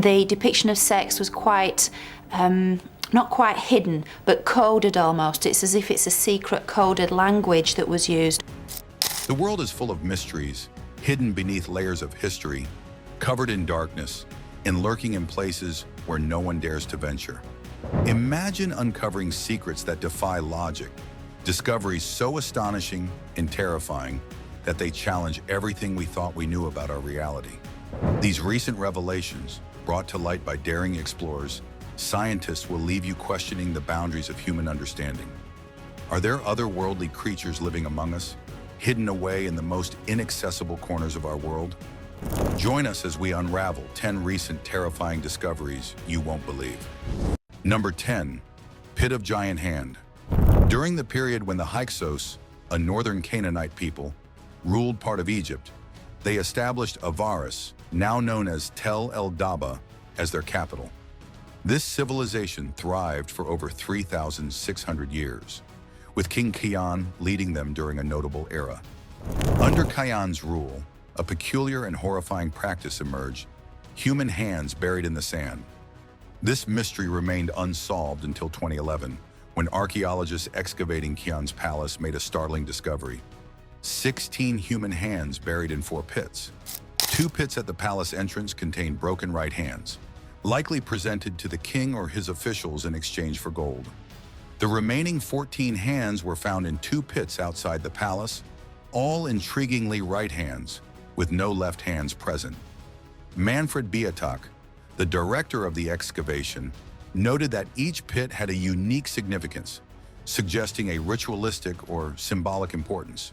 the depiction of sex was quite, not quite hidden, but coded almost. It's as if it's a secret coded language that was used. The world is full of mysteries, hidden beneath layers of history, covered in darkness, and lurking in places where no one dares to venture. Imagine uncovering secrets that defy logic, discoveries so astonishing and terrifying that they challenge everything we thought we knew about our reality. These recent revelations, brought to light by daring explorers, scientists will leave you questioning the boundaries of human understanding. Are there otherworldly creatures living among us, hidden away in the most inaccessible corners of our world? Join us as we unravel 10 recent terrifying discoveries you won't believe. Number 10. Pit of Giant Hand. During the period when the Hyksos, a northern Canaanite people, ruled part of Egypt, they established Osiris, now known as Tel el-Daba, as their capital. This civilization thrived for over 3,600 years, with King Kian leading them during a notable era. Under Kian's rule, a peculiar and horrifying practice emerged: human hands buried in the sand. This mystery remained unsolved until 2011, when archaeologists excavating Kian's palace made a startling discovery: 16 human hands buried in 4 pits. 2 pits at the palace entrance contained broken right hands, likely presented to the king or his officials in exchange for gold. The remaining 14 hands were found in 2 pits outside the palace, all intriguingly right hands, with no left hands present. Manfred Beatak, the director of the excavation, noted that each pit had a unique significance, suggesting a ritualistic or symbolic importance.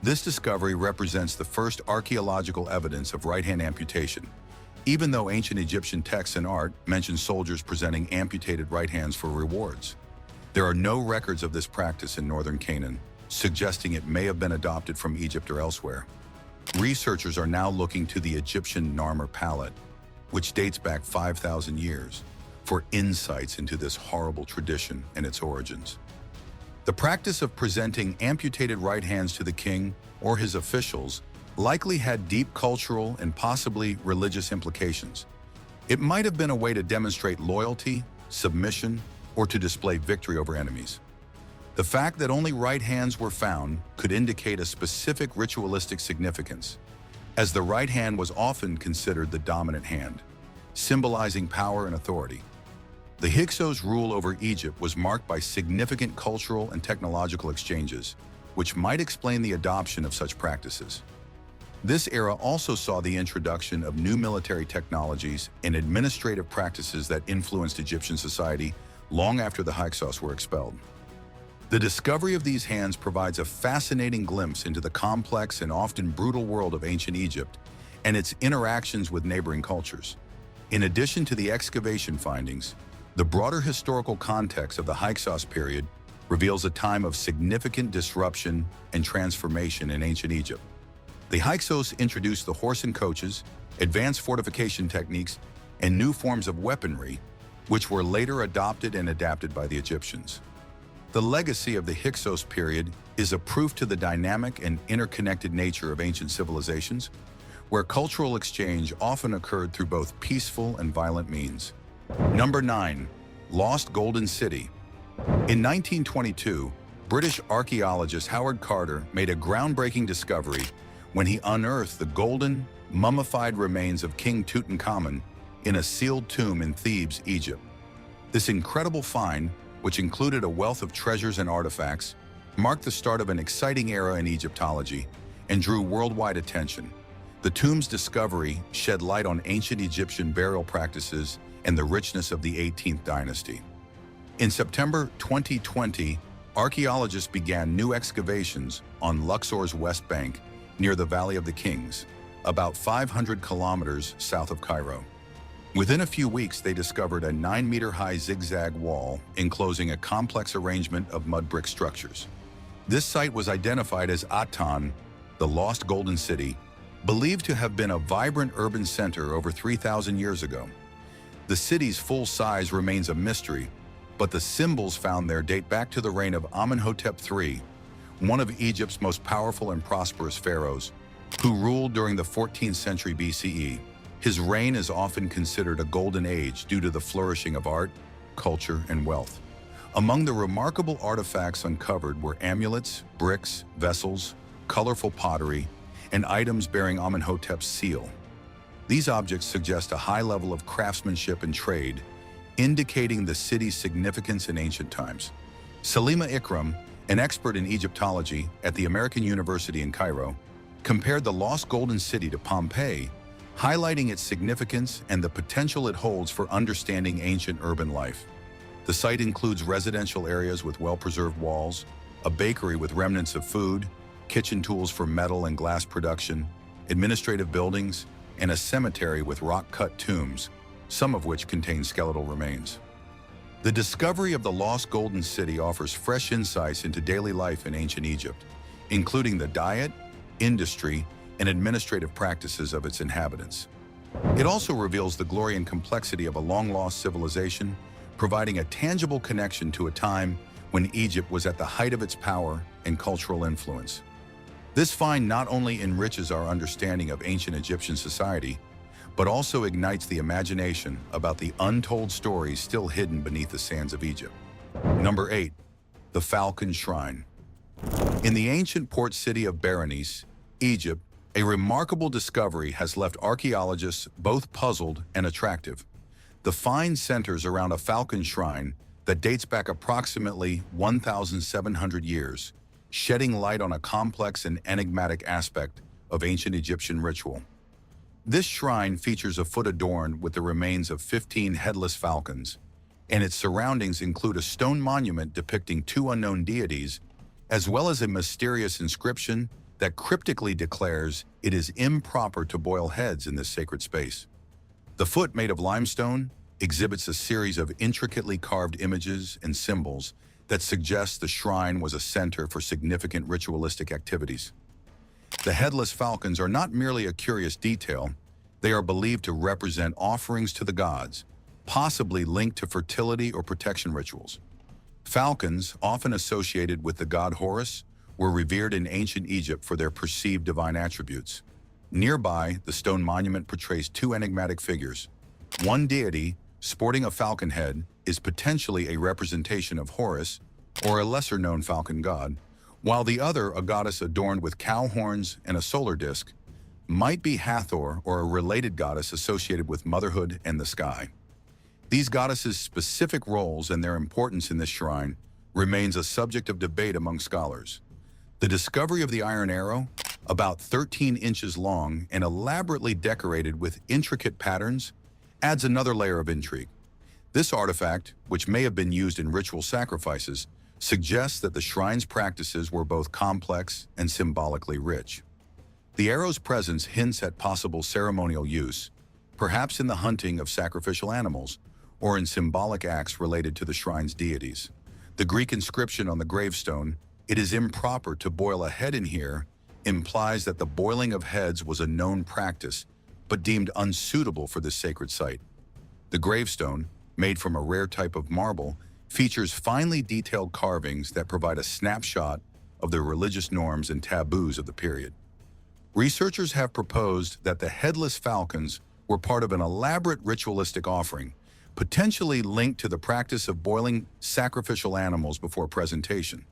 This discovery represents the first archaeological evidence of right-hand amputation, even though ancient Egyptian texts and art mention soldiers presenting amputated right hands for rewards. There are no records of this practice in northern Canaan, suggesting it may have been adopted from Egypt or elsewhere. Researchers are now looking to the Egyptian Narmer palette, which dates back 5,000 years, for insights into this horrible tradition and its origins. The practice of presenting amputated right hands to the king or his officials likely had deep cultural and possibly religious implications. It might have been a way to demonstrate loyalty, submission, or to display victory over enemies. The fact that only right hands were found could indicate a specific ritualistic significance, as the right hand was often considered the dominant hand, symbolizing power and authority. The Hyksos' rule over Egypt was marked by significant cultural and technological exchanges, which might explain the adoption of such practices. This era also saw the introduction of new military technologies and administrative practices that influenced Egyptian society long after the Hyksos were expelled. The discovery of these hands provides a fascinating glimpse into the complex and often brutal world of ancient Egypt and its interactions with neighboring cultures. In addition to the excavation findings, the broader historical context of the Hyksos period reveals a time of significant disruption and transformation in ancient Egypt. The Hyksos introduced the horse and coaches, advanced fortification techniques, and new forms of weaponry, which were later adopted and adapted by the Egyptians. The legacy of the Hyksos period is a proof to the dynamic and interconnected nature of ancient civilizations, where cultural exchange often occurred through both peaceful and violent means. Number 9. Lost Golden City. In 1922, British archaeologist Howard Carter made a groundbreaking discovery when he unearthed the golden, mummified remains of King Tutankhamun in a sealed tomb in Thebes, Egypt. This incredible find, which included a wealth of treasures and artifacts, marked the start of an exciting era in Egyptology and drew worldwide attention. The tomb's discovery shed light on ancient Egyptian burial practices and the richness of the 18th dynasty. In September 2020, archaeologists began new excavations on Luxor's west bank near the Valley of the Kings, about 500 kilometers south of Cairo. Within a few weeks, they discovered a 9-meter-high zigzag wall enclosing a complex arrangement of mud brick structures. This site was identified as Aton, the Lost Golden City, believed to have been a vibrant urban center over 3,000 years ago. The city's full size remains a mystery, but the symbols found there date back to the reign of Amenhotep III, one of Egypt's most powerful and prosperous pharaohs, who ruled during the 14th century BCE. His reign is often considered a golden age due to the flourishing of art, culture, and wealth. Among the remarkable artifacts uncovered were amulets, bricks, vessels, colorful pottery, and items bearing Amenhotep's seal. These objects suggest a high level of craftsmanship and trade, indicating the city's significance in ancient times. Salima Ikram, an expert in Egyptology at the American University in Cairo, compared the lost Golden City to Pompeii, highlighting its significance and the potential it holds for understanding ancient urban life. The site includes residential areas with well-preserved walls, a bakery with remnants of food, kitchen tools for metal and glass production, administrative buildings, and a cemetery with rock-cut tombs, some of which contain skeletal remains. The discovery of the lost Golden City offers fresh insights into daily life in ancient Egypt, including the diet, industry, and administrative practices of its inhabitants. It also reveals the glory and complexity of a long-lost civilization, providing a tangible connection to a time when Egypt was at the height of its power and cultural influence. This find not only enriches our understanding of ancient Egyptian society, but also ignites the imagination about the untold stories still hidden beneath the sands of Egypt. Number 8. The Falcon Shrine. In the ancient port city of Berenice, Egypt, a remarkable discovery has left archaeologists both puzzled and attractive. The find centers around a falcon shrine that dates back approximately 1,700 years, shedding light on a complex and enigmatic aspect of ancient Egyptian ritual. This shrine features a foot adorned with the remains of 15 headless falcons, and its surroundings include a stone monument depicting two unknown deities, as well as a mysterious inscription that cryptically declares it is improper to boil heads in this sacred space. The foot, made of limestone, exhibits a series of intricately carved images and symbols that suggest the shrine was a center for significant ritualistic activities. The headless falcons are not merely a curious detail, they are believed to represent offerings to the gods, possibly linked to fertility or protection rituals. Falcons, often associated with the god Horus, were revered in ancient Egypt for their perceived divine attributes. Nearby, the stone monument portrays two enigmatic figures. One deity, sporting a falcon head, is potentially a representation of Horus, or a lesser-known falcon god, while the other, a goddess adorned with cow horns and a solar disk, might be Hathor or a related goddess associated with motherhood and the sky. These goddesses' specific roles and their importance in this shrine remains a subject of debate among scholars. The discovery of the iron arrow, about 13 inches long and elaborately decorated with intricate patterns, adds another layer of intrigue. This artifact, which may have been used in ritual sacrifices, suggests that the shrine's practices were both complex and symbolically rich. The arrow's presence hints at possible ceremonial use, perhaps in the hunting of sacrificial animals or in symbolic acts related to the shrine's deities. The Greek inscription on the gravestone, "It is improper to boil a head in here," implies that the boiling of heads was a known practice, but deemed unsuitable for this sacred site. The gravestone, made from a rare type of marble, features finely detailed carvings that provide a snapshot of the religious norms and taboos of the period. Researchers have proposed that the headless falcons were part of an elaborate ritualistic offering, potentially linked to the practice of boiling sacrificial animals before presentation.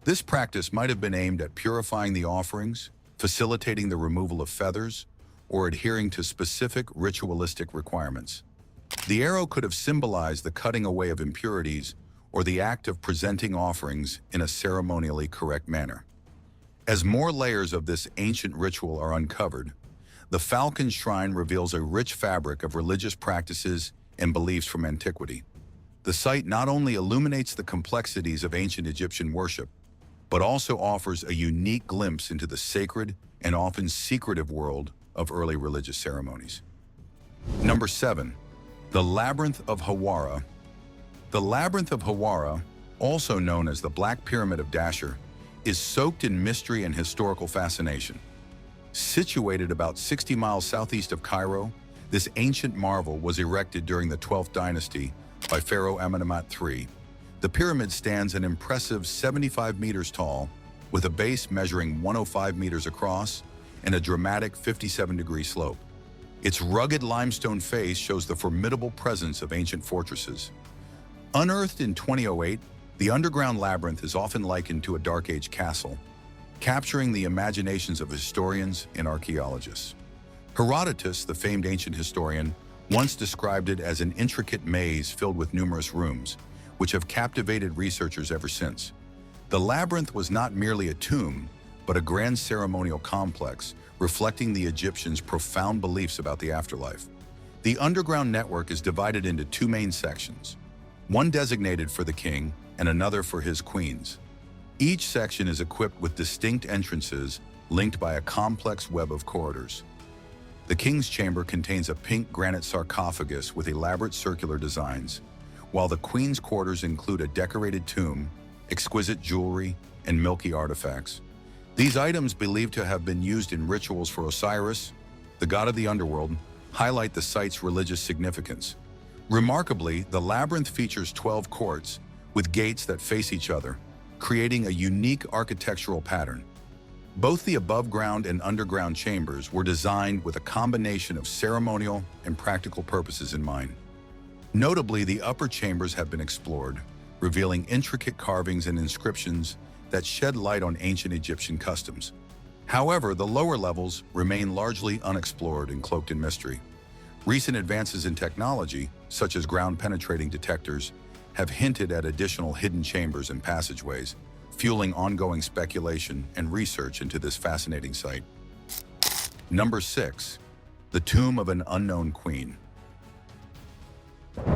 This practice might have been aimed at purifying the offerings, facilitating the removal of feathers, or adhering to specific ritualistic requirements. The arrow could have symbolized the cutting away of impurities or the act of presenting offerings in a ceremonially correct manner. As more layers of this ancient ritual are uncovered, the Falcon Shrine reveals a rich fabric of religious practices and beliefs from antiquity. The site not only illuminates the complexities of ancient Egyptian worship, but also offers a unique glimpse into the sacred and often secretive world of early religious ceremonies. Number 7. The Labyrinth of Haara. The Labyrinth of Haara, also known as the Black Pyramid of Dashur, is soaked in mystery and historical fascination. Situated about 60 miles southeast of Cairo, this ancient marvel was erected during the 12th dynasty by Pharaoh Amenemhat III. The pyramid stands an impressive 75 meters tall, with a base measuring 105 meters across and a dramatic 57-degree slope. Its rugged limestone face shows the formidable presence of ancient fortresses. Unearthed in 2008, the underground labyrinth is often likened to a Dark Age castle, capturing the imaginations of historians and archaeologists. Herodotus, the famed ancient historian, once described it as an intricate maze filled with numerous rooms, which have captivated researchers ever since. The labyrinth was not merely a tomb, but a grand ceremonial complex reflecting the Egyptians' profound beliefs about the afterlife. The underground network is divided into two main sections, one designated for the king and another for his queens. Each section is equipped with distinct entrances linked by a complex web of corridors. The king's chamber contains a pink granite sarcophagus with elaborate circular designs, while the queen's quarters include a decorated tomb, exquisite jewelry, and milky artifacts. These items, believed to have been used in rituals for Osiris, the god of the underworld, highlight the site's religious significance. Remarkably, the labyrinth features 12 courts with gates that face each other, creating a unique architectural pattern. Both the above-ground and underground chambers were designed with a combination of ceremonial and practical purposes in mind. Notably, the upper chambers have been explored, revealing intricate carvings and inscriptions that shed light on ancient Egyptian customs. However, the lower levels remain largely unexplored and cloaked in mystery. Recent advances in technology, such as ground-penetrating detectors, have hinted at additional hidden chambers and passageways, fueling ongoing speculation and research into this fascinating site. Number 6. The Tomb of an Unknown Queen.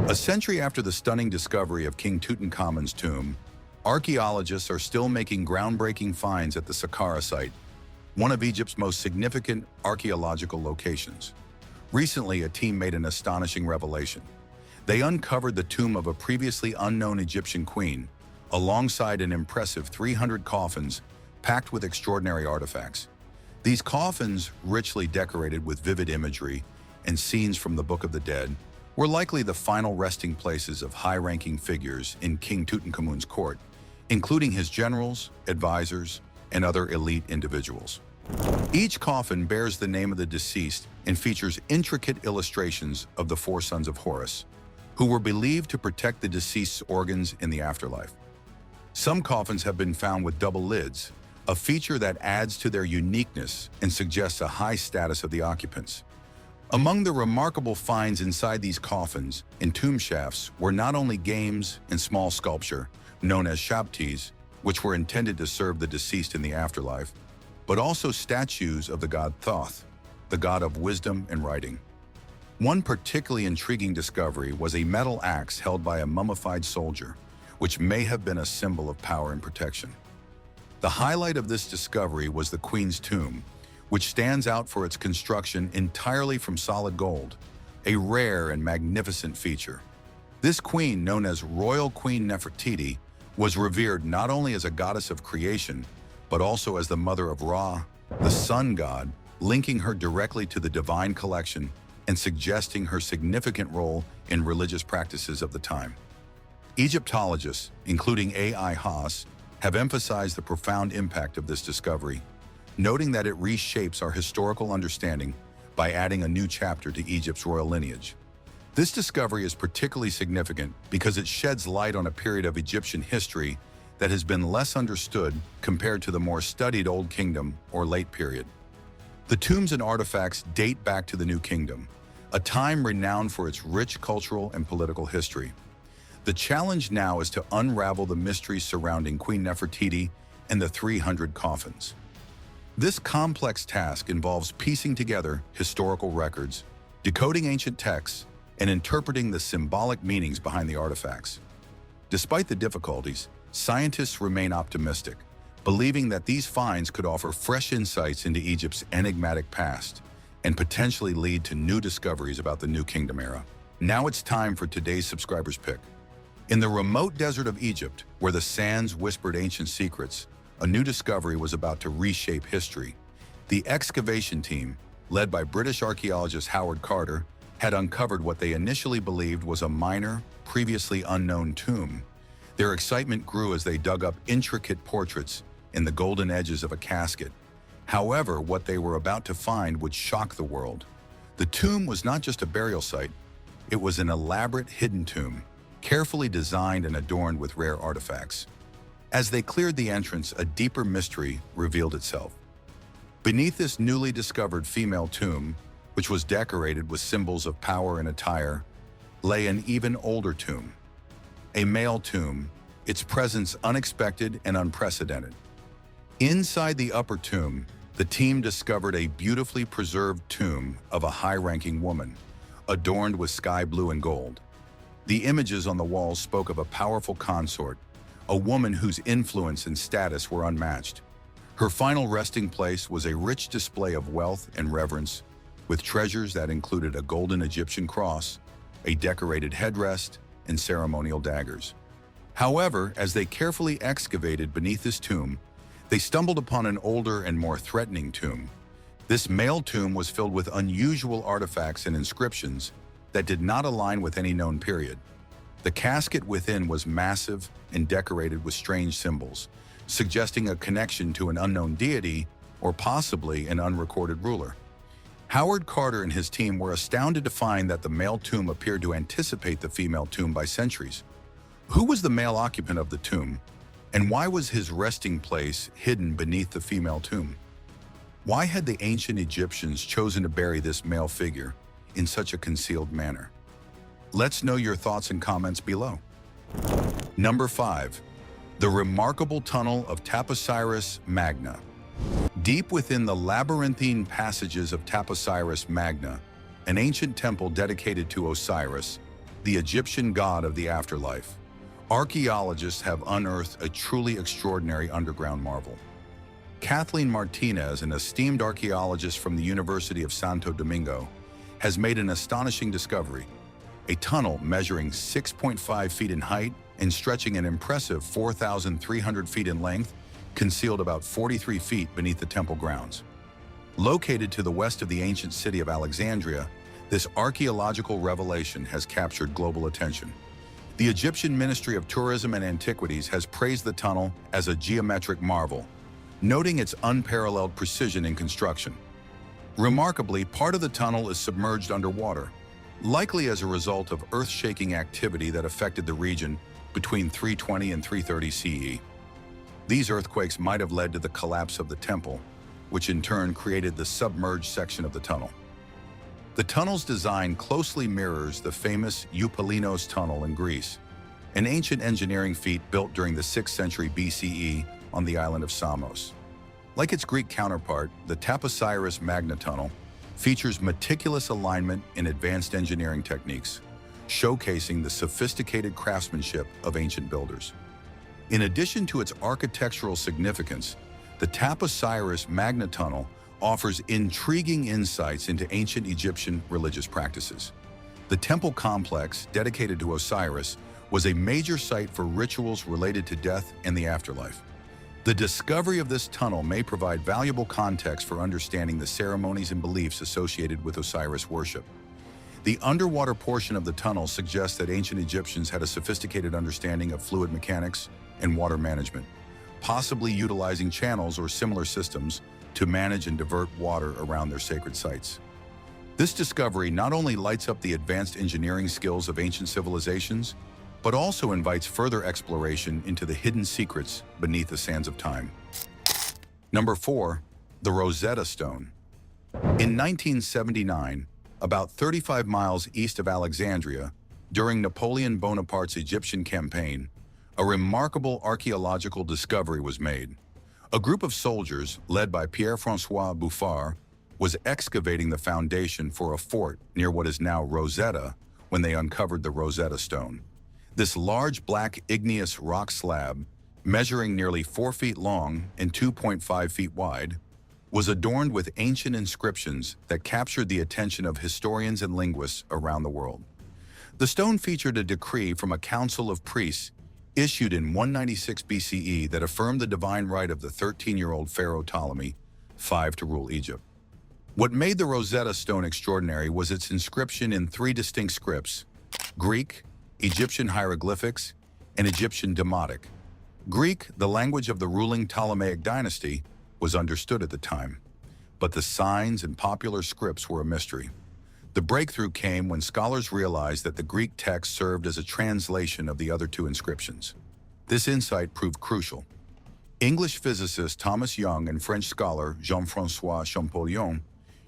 A century after the stunning discovery of King Tutankhamun's tomb, archaeologists are still making groundbreaking finds at the Saqqara site, one of Egypt's most significant archaeological locations. Recently, a team made an astonishing revelation. They uncovered the tomb of a previously unknown Egyptian queen, alongside an impressive 300 coffins packed with extraordinary artifacts. These coffins, richly decorated with vivid imagery and scenes from the Book of the Dead, were likely the final resting places of high-ranking figures in King Tutankhamun's court, including his generals, advisors, and other elite individuals. Each coffin bears the name of the deceased and features intricate illustrations of the four sons of Horus, who were believed to protect the deceased's organs in the afterlife. Some coffins have been found with double lids, a feature that adds to their uniqueness and suggests a high status of the occupants. Among the remarkable finds inside these coffins and tomb shafts were not only games and small sculpture, known as shabtis, which were intended to serve the deceased in the afterlife, but also statues of the god Thoth, the god of wisdom and writing. One particularly intriguing discovery was a metal axe held by a mummified soldier, which may have been a symbol of power and protection. The highlight of this discovery was the queen's tomb, which stands out for its construction entirely from solid gold, a rare and magnificent feature. This queen, known as Royal Queen Nefertiti, was revered not only as a goddess of creation, but also as the mother of Ra, the sun god, linking her directly to the divine collection and suggesting her significant role in religious practices of the time. Egyptologists, including A.I. Haas, have emphasized the profound impact of this discovery, noting that it reshapes our historical understanding by adding a new chapter to Egypt's royal lineage. This discovery is particularly significant because it sheds light on a period of Egyptian history that has been less understood compared to the more studied Old Kingdom or Late Period. The tombs and artifacts date back to the New Kingdom, a time renowned for its rich cultural and political history. The challenge now is to unravel the mysteries surrounding Queen Nefertiti and the 300 coffins. This complex task involves piecing together historical records, decoding ancient texts, and interpreting the symbolic meanings behind the artifacts. Despite the difficulties, scientists remain optimistic, believing that these finds could offer fresh insights into Egypt's enigmatic past and potentially lead to new discoveries about the New Kingdom era. Now it's time for today's subscriber's pick. In the remote desert of Egypt, where the sands whispered ancient secrets, a new discovery was about to reshape history. The excavation team, led by British archaeologist Howard Carter, had uncovered what they initially believed was a minor, previously unknown tomb. Their excitement grew as they dug up intricate portraits in the golden edges of a casket. However, what they were about to find would shock the world. The tomb was not just a burial site, it was an elaborate hidden tomb, carefully designed and adorned with rare artifacts. As they cleared the entrance, a deeper mystery revealed itself. Beneath this newly discovered female tomb, which was decorated with symbols of power and attire, lay an even older tomb. A male tomb, its presence unexpected and unprecedented. Inside the upper tomb, the team discovered a beautifully preserved tomb of a high-ranking woman, adorned with sky blue and gold. The images on the walls spoke of a powerful consort, a woman whose influence and status were unmatched. Her final resting place was a rich display of wealth and reverence, with treasures that included a golden Egyptian cross, a decorated headrest, and ceremonial daggers. However, as they carefully excavated beneath this tomb, they stumbled upon an older and more threatening tomb. This male tomb was filled with unusual artifacts and inscriptions that did not align with any known period. The casket within was massive and decorated with strange symbols, suggesting a connection to an unknown deity or possibly an unrecorded ruler. Howard Carter and his team were astounded to find that the male tomb appeared to anticipate the female tomb by centuries. Who was the male occupant of the tomb, and why was his resting place hidden beneath the female tomb? Why had the ancient Egyptians chosen to bury this male figure in such a concealed manner? Let's know your thoughts and comments below. Number 5. The remarkable tunnel of Osiris Magna. Deep within the labyrinthine passages of Osiris Magna, an ancient temple dedicated to Osiris, the Egyptian god of the afterlife, archaeologists have unearthed a truly extraordinary underground marvel. Kathleen Martinez, an esteemed archaeologist from the University of Santo Domingo, has made an astonishing discovery: a tunnel measuring 6.5 feet in height and stretching an impressive 4,300 feet in length, concealed about 43 feet beneath the temple grounds. Located to the west of the ancient city of Alexandria, this archaeological revelation has captured global attention. The Egyptian Ministry of Tourism and Antiquities has praised the tunnel as a geometric marvel, noting its unparalleled precision in construction. Remarkably, part of the tunnel is submerged underwater, likely as a result of earth-shaking activity that affected the region between 320 and 330 CE. These earthquakes might have led to the collapse of the temple, which in turn created the submerged section of the tunnel. The tunnel's design closely mirrors the famous Eupalinos tunnel in Greece, an ancient engineering feat built during the 6th century BCE on the island of Samos. Like its Greek counterpart, the Osiris Magna tunnel features meticulous alignment and advanced engineering techniques, showcasing the sophisticated craftsmanship of ancient builders. In addition to its architectural significance, the Osiris Magna tunnel offers intriguing insights into ancient Egyptian religious practices. The temple complex, dedicated to Osiris, was a major site for rituals related to death and the afterlife. The discovery of this tunnel may provide valuable context for understanding the ceremonies and beliefs associated with Osiris worship. The underwater portion of the tunnel suggests that ancient Egyptians had a sophisticated understanding of fluid mechanics and water management, possibly utilizing channels or similar systems to manage and divert water around their sacred sites. This discovery not only lights up the advanced engineering skills of ancient civilizations, but also invites further exploration into the hidden secrets beneath the sands of time. Number 4. The Rosetta Stone. In 1979, about 35 miles east of Alexandria, during Napoleon Bonaparte's Egyptian campaign, a remarkable archaeological discovery was made. A group of soldiers, led by Pierre-François Bouffard, was excavating the foundation for a fort near what is now Rosetta when they uncovered the Rosetta Stone. This large black igneous rock slab, measuring nearly 4 feet long and 2.5 feet wide, was adorned with ancient inscriptions that captured the attention of historians and linguists around the world. The stone featured a decree from a council of priests issued in 196 BCE that affirmed the divine right of the 13-year-old pharaoh Ptolemy V to rule Egypt. What made the Rosetta Stone extraordinary was its inscription in 3 distinct scripts: Greek, Egyptian hieroglyphics, and Egyptian Demotic. Greek, the language of the ruling Ptolemaic dynasty, was understood at the time, but the signs and popular scripts were a mystery. The breakthrough came when scholars realized that the Greek text served as a translation of the other two inscriptions. This insight proved crucial. English physicist Thomas Young and French scholar Jean-François Champollion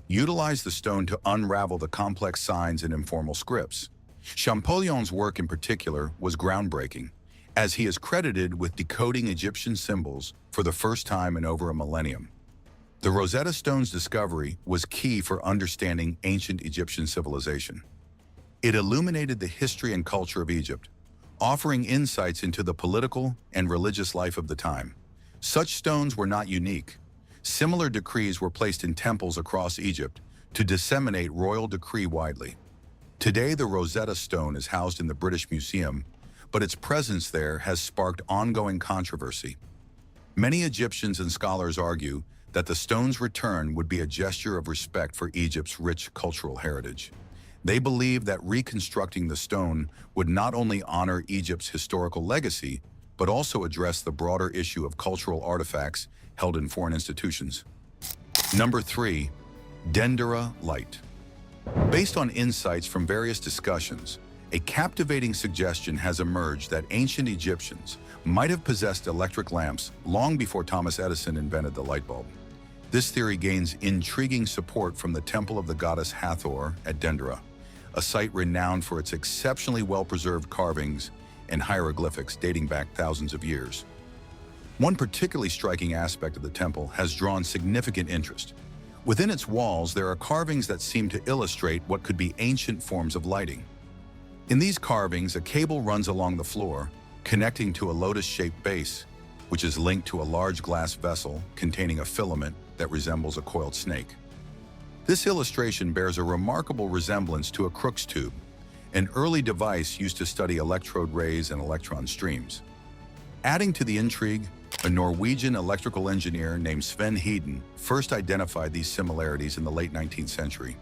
utilized the stone to unravel the complex signs and informal scripts. Champollion's work in particular was groundbreaking, as he is credited with decoding Egyptian symbols for the first time in over a millennium. The Rosetta Stone's discovery was key for understanding ancient Egyptian civilization. It illuminated the history and culture of Egypt, offering insights into the political and religious life of the time. Such stones were not unique. Similar decrees were placed in temples across Egypt to disseminate royal decree widely. Today, the Rosetta Stone is housed in the British Museum, but its presence there has sparked ongoing controversy. Many Egyptians and scholars argue that the stone's return would be a gesture of respect for Egypt's rich cultural heritage. They believe that reconstructing the stone would not only honor Egypt's historical legacy, but also address the broader issue of cultural artifacts held in foreign institutions. Number 3. Dendera Light. Based on insights from various discussions, a captivating suggestion has emerged that ancient Egyptians might have possessed electric lamps long before Thomas Edison invented the light bulb. This theory gains intriguing support from the temple of the goddess Hathor at Dendera, a site renowned for its exceptionally well-preserved carvings and hieroglyphics dating back thousands of years. One particularly striking aspect of the temple has drawn significant interest. Within its walls, there are carvings that seem to illustrate what could be ancient forms of lighting. In these carvings, a cable runs along the floor, connecting to a lotus-shaped base, which is linked to a large glass vessel containing a filament that resembles a coiled snake. This illustration bears a remarkable resemblance to a Crookes tube, an early device used to study electrode rays and electron streams. Adding to the intrigue, a Norwegian electrical engineer named Sven Hedin first identified these similarities in the late 19th century.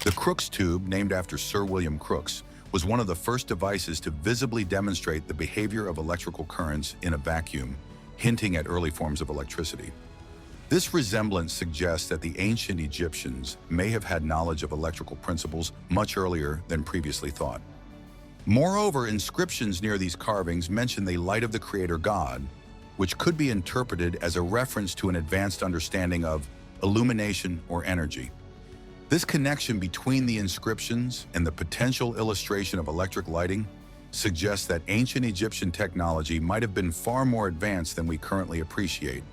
The Crookes tube, named after Sir William Crookes, was one of the first devices to visibly demonstrate the behavior of electrical currents in a vacuum, hinting at early forms of electricity. This resemblance suggests that the ancient Egyptians may have had knowledge of electrical principles much earlier than previously thought. Moreover, inscriptions near these carvings mention the light of the creator god, which could be interpreted as a reference to an advanced understanding of illumination or energy. This connection between the inscriptions and the potential illustration of electric lighting suggests that ancient Egyptian technology might have been far more advanced than we currently appreciate.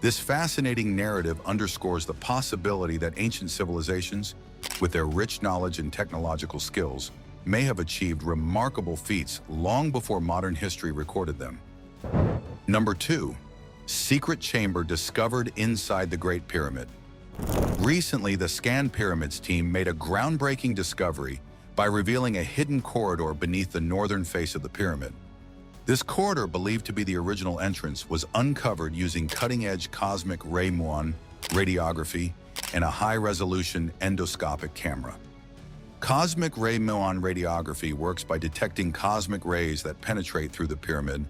This fascinating narrative underscores the possibility that ancient civilizations, with their rich knowledge and technological skills, may have achieved remarkable feats long before modern history recorded them. Number 2. Secret chamber discovered inside the Great Pyramid. Recently, the Scan Pyramids team made a groundbreaking discovery by revealing a hidden corridor beneath the northern face of the pyramid. This corridor, believed to be the original entrance, was uncovered using cutting-edge cosmic ray muon radiography and a high-resolution endoscopic camera. Cosmic ray muon radiography works by detecting cosmic rays that penetrate through the pyramid,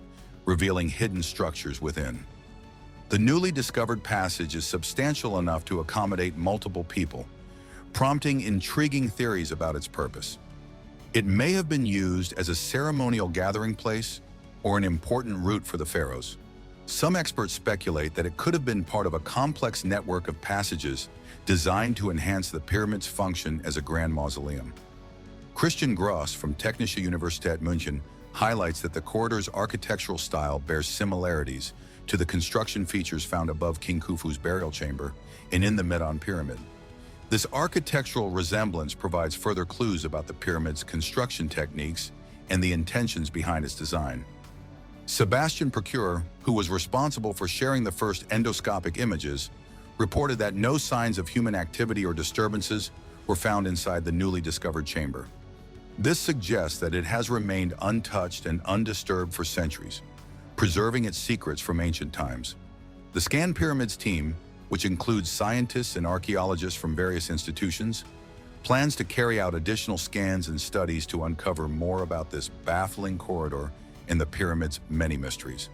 revealing hidden structures within. The newly discovered passage is substantial enough to accommodate multiple people, prompting intriguing theories about its purpose. It may have been used as a ceremonial gathering place or an important route for the pharaohs. Some experts speculate that it could have been part of a complex network of passages designed to enhance the pyramid's function as a grand mausoleum. Christian Gross from Technische Universität München highlights that the corridor's architectural style bears similarities to the construction features found above King Khufu's burial chamber and in the Meton Pyramid. This architectural resemblance provides further clues about the pyramid's construction techniques and the intentions behind its design. Sebastian Procure, who was responsible for sharing the first endoscopic images, reported that no signs of human activity or disturbances were found inside the newly discovered chamber. This suggests that it has remained untouched and undisturbed for centuries, preserving its secrets from ancient times. The Scan Pyramids team, which includes scientists and archaeologists from various institutions, plans to carry out additional scans and studies to uncover more about this baffling corridor and the pyramid's many mysteries.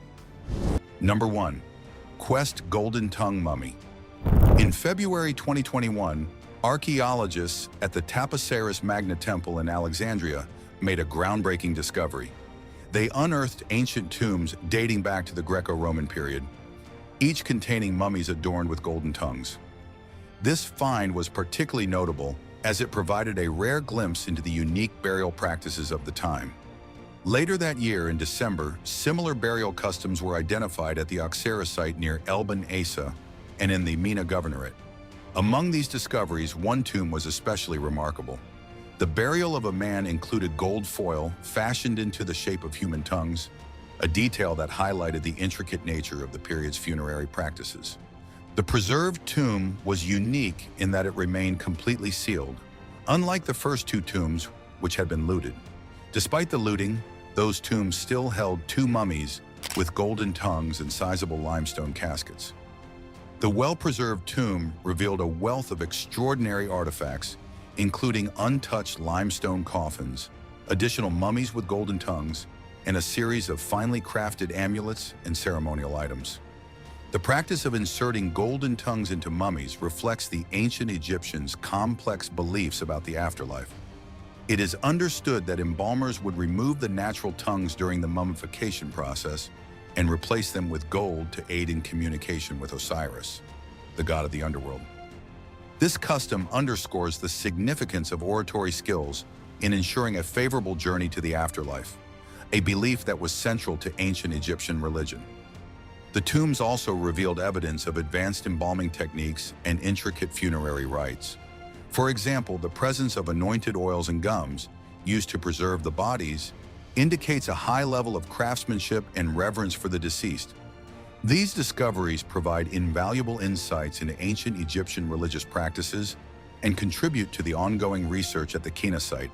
Number 1. Quest Golden Tongue Mummy. In February 2021, Archaeologists at the Taposiris Magna Temple in Alexandria made a groundbreaking discovery. They unearthed ancient tombs dating back to the Greco-Roman period, each containing mummies adorned with golden tongues. This find was particularly notable as it provided a rare glimpse into the unique burial practices of the time. Later that year, in December, similar burial customs were identified at the Osiris site near Elben Asa and in the Magna Governorate. Among these discoveries, one tomb was especially remarkable. The burial of a man included gold foil fashioned into the shape of human tongues, a detail that highlighted the intricate nature of the period's funerary practices. The preserved tomb was unique in that it remained completely sealed, unlike the first two tombs, which had been looted. Despite the looting, those tombs still held two mummies with golden tongues and sizable limestone caskets. The well-preserved tomb revealed a wealth of extraordinary artifacts, including untouched limestone coffins, additional mummies with golden tongues, and a series of finely crafted amulets and ceremonial items. The practice of inserting golden tongues into mummies reflects the ancient Egyptians' complex beliefs about the afterlife. It is understood that embalmers would remove the natural tongues during the mummification process and replace them with gold to aid in communication with Osiris, the god of the underworld. This custom underscores the significance of oratory skills in ensuring a favorable journey to the afterlife, a belief that was central to ancient Egyptian religion. The tombs also revealed evidence of advanced embalming techniques and intricate funerary rites. For example, the presence of anointed oils and gums used to preserve the bodies indicates a high level of craftsmanship and reverence for the deceased. These discoveries provide invaluable insights into ancient Egyptian religious practices and contribute to the ongoing research at the Magna site,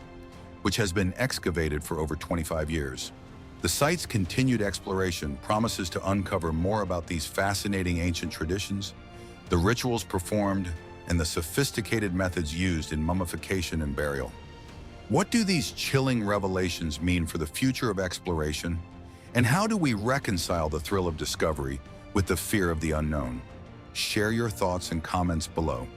which has been excavated for over 25 years. The site's continued exploration promises to uncover more about these fascinating ancient traditions, the rituals performed, and the sophisticated methods used in mummification and burial. What do these chilling revelations mean for the future of exploration? And how do we reconcile the thrill of discovery with the fear of the unknown? Share your thoughts and comments below.